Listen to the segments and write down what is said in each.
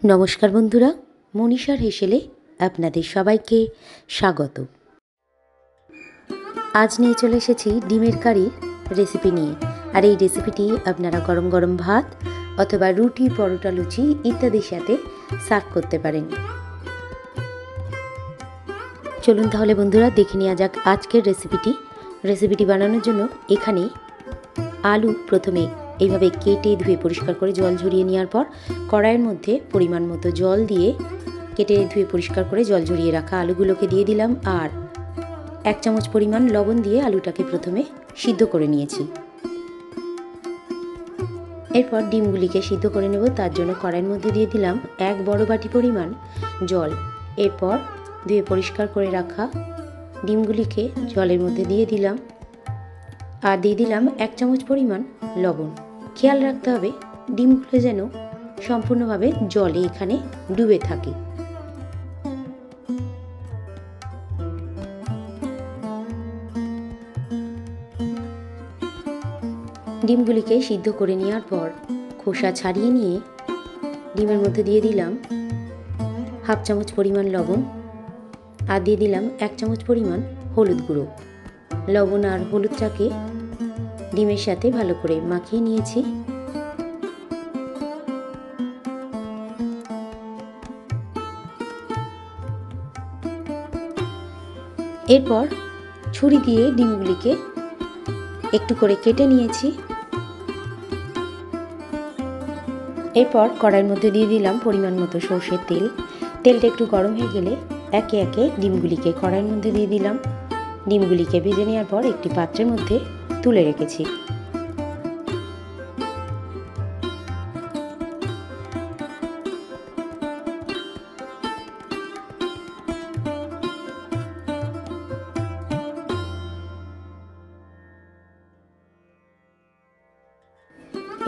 নমস্কার বন্ধুরা, মনীষার হেসেলে আপনাদের সবাইকে স্বাগত। আজ নিয়ে চলে এসেছি ডিমের কারির রেসিপি নিয়ে। আর এই রেসিপিটি আপনারা গরম গরম ভাত অথবা রুটি, পরোটা, লুচি ইত্যাদির সাথে সার্ভ করতে পারেন। চলুন তাহলে বন্ধুরা দেখে নেওয়া যাক আজকের রেসিপিটি বানানোর জন্য এখানে আলু প্রথমে এইভাবে কেটে ধুয়ে পরিষ্কার করে জল ঝরিয়ে নেওয়ার পর কড়াইয়ের মধ্যে পরিমাণ মতো জল দিয়ে কেটে ধুয়ে পরিষ্কার করে জল ঝরিয়ে রাখা আলুগুলোকে দিয়ে দিলাম। আর 1 চামচ পরিমাণ লবণ দিয়ে আলুটাকে প্রথমে সিদ্ধ করে নিয়েছি। এরপর ডিমগুলিকে সিদ্ধ করে নেব। তার জন্য কড়াইয়ের মধ্যে দিয়ে দিলাম 1 বড় বাটি পরিমাণ জল। এরপর ধুয়ে পরিষ্কার করে রাখা ডিমগুলিকে জলের মধ্যে দিয়ে দিলাম আর দিয়ে দিলাম 1 চামচ পরিমাণ লবণ। খেয়াল রাখতে হবে ডিমগুলো যেন সম্পূর্ণভাবে জলে এখানে ডুবে থাকে। ডিমগুলিকে সিদ্ধ করে নেওয়ার পর খোসা ছাড়িয়ে নিয়ে ডিমের মধ্যে দিয়ে দিলাম 1/2 চামচ পরিমাণ লবণ আর দিয়ে দিলাম 1 চামচ পরিমাণ হলুদ গুঁড়ো। লবণ আর হলুদটাকে ডিমের সাথে ভালো করে মাখিয়ে নিয়েছি। এরপর ছুরি দিয়ে ডিমগুলিকে একটু করে কেটে নিয়েছি। এরপর কড়াইয়ের মধ্যে দিয়ে দিলাম পরিমাণ মতো সরষের তেল। তেলটা একটু গরম হয়ে গেলে একে একে ডিমগুলিকে কড়াইয়ের মধ্যে দিয়ে দিলাম। ডিমগুলিকে ভেজে নেওয়ার পর একটি পাত্রের মধ্যে তুলে রেখেছি।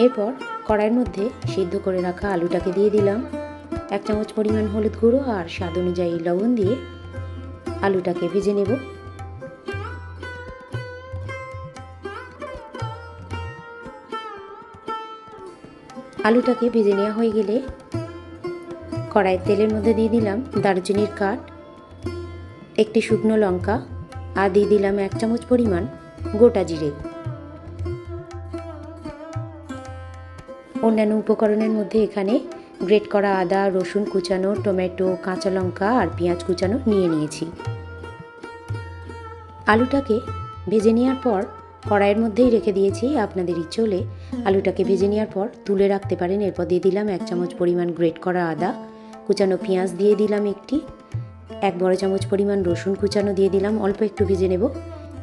এরপর কড়াইয়ের মধ্যে সিদ্ধ করে রাখা আলুটাকে দিয়ে দিলাম। 1 চামচ পরিমাণ হলুদ গুঁড়ো আর স্বাদ অনুযায়ী লবণ দিয়ে আলুটাকে ভেজে নেব। আলুটাকে ভেজে নেওয়া হয়ে গেলে কড়াইয়ের তেলের মধ্যে দিয়ে দিলাম দারুচিনির কাঠ, একটি শুকনো লঙ্কা আর দিয়ে দিলাম 1 চামচ পরিমাণ গোটা জিরে। অন্যান্য উপকরণের মধ্যে এখানে গ্রেট করা আদা, রসুন কুচানো, টমেটো, কাঁচা লঙ্কা আর পেঁয়াজ কুচানো নিয়ে নিয়েছি। আলুটাকে ভেজে নেওয়ার পর কড়াইয়ের মধ্যেই রেখে দিয়েছি। আপনাদের ইচ্ছে হলে আলুটাকে ভেজে নেওয়ার পর তুলে রাখতে পারেন। এরপর দিয়ে দিলাম 1 চামচ পরিমাণ গ্রেট করা আদা, কুচানো পেঁয়াজ দিয়ে দিলাম 1 বড় চামচ পরিমাণ রসুন কুচানো দিয়ে দিলাম, অল্প একটু ভেজে নেব।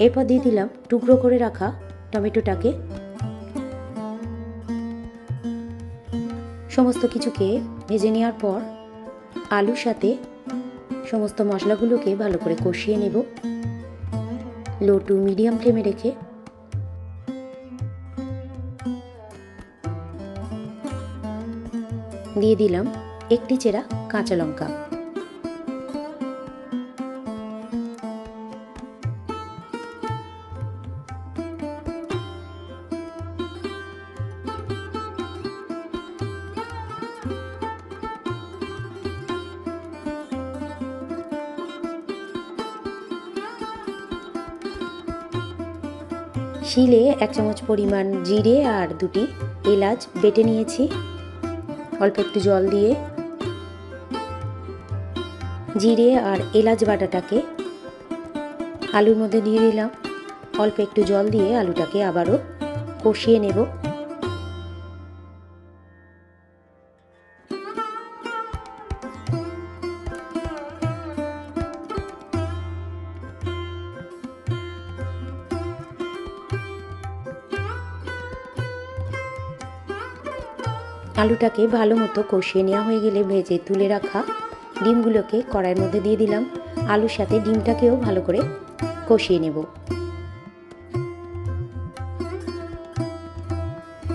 এরপর দিয়ে দিলাম টুকরো করে রাখা টমেটোটাকে। সমস্ত কিছুকে ভেজে নেওয়ার পর আলুর সাথে সমস্ত মশলাগুলোকে ভালো করে কষিয়ে নেব লো টু মিডিয়াম ফ্লেমে রেখে। দিয়ে দিলাম একটি চেরা কাঁচা লঙ্কা। শিলে 1 চামচ পরিমাণ জিরে আর 2টি এলাচ বেটে নিয়েছি। অল্প একটু জল দিয়ে জিরে আর এলাচ বাটাটাকে আলুর মধ্যে দিয়ে দিলাম। অল্প একটু জল দিয়ে আলুটাকে আবারও কষিয়ে নেব। আলুটাকে ভালো মতো কষিয়ে নেওয়া হয়ে গেলে ভেজে তুলে রাখা ডিমগুলোকে কড়াইয়ের মধ্যে দিয়ে দিলাম। আলুর সাথে ডিমটাকেও ভালো করে কষিয়ে নেব।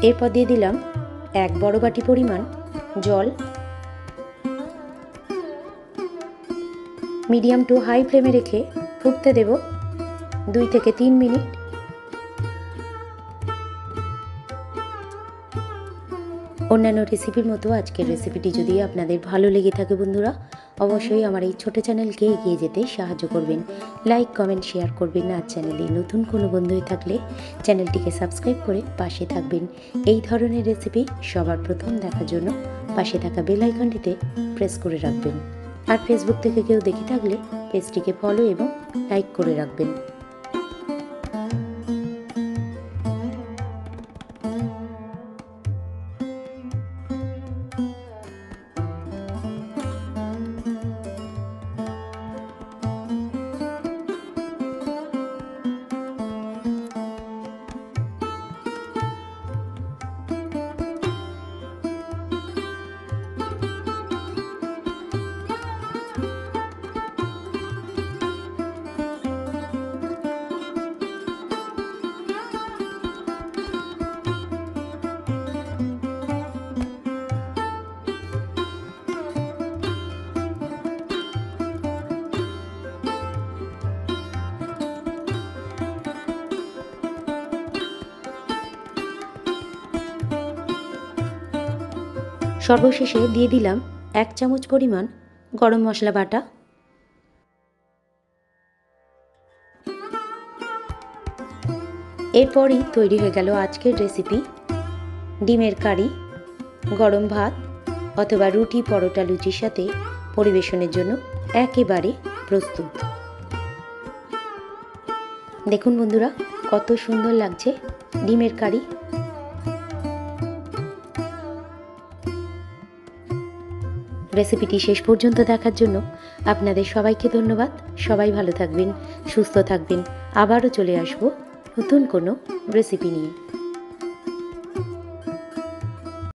এরপর দিয়ে দিলাম 1 বড় বাটি পরিমাণ জল। মিডিয়াম টু হাই ফ্লেমে রেখে ফুটতে দেব 2 থেকে 3 মিনিট। অন্যান্য রেসিপির মতো আজকের রেসিপিটি যদি আপনাদের ভালো লেগে থাকে বন্ধুরা, অবশ্যই আমার এই ছোট চ্যানেলকে এগিয়ে যেতে সাহায্য করবেন। লাইক, কমেন্ট, শেয়ার করবেন। আর চ্যানেলে নতুন কোনো বন্ধু থাকলে চ্যানেলটিকে সাবস্ক্রাইব করে পাশে থাকবেন। এই ধরনের রেসিপি সবার প্রথম দেখার জন্য পাশে থাকা বেল আইকনটিতে প্রেস করে রাখবেন। আর ফেসবুক থেকে কেউ দেখে থাকলে পেজটিকে ফলো এবং লাইক করে রাখবেন। সর্বশেষে দিয়ে দিলাম 1 চামচ পরিমাণ গরম মশলা বাটা। এরপরই তৈরি হয়ে গেল আজকের রেসিপি। ডিমের কারি গরম ভাত অথবা রুটি, পরোটা, লুচির সাথে পরিবেশনের জন্য একেবারে প্রস্তুত। দেখুন বন্ধুরা, কত সুন্দর লাগছে ডিমের কারি। রেসিপিটি শেষ পর্যন্ত দেখার জন্য আপনাদের সবাইকে ধন্যবাদ। সবাই ভালো থাকবেন, সুস্থ থাকবেন। আবারও চলে আসব নতুন কোনো রেসিপি নিয়ে।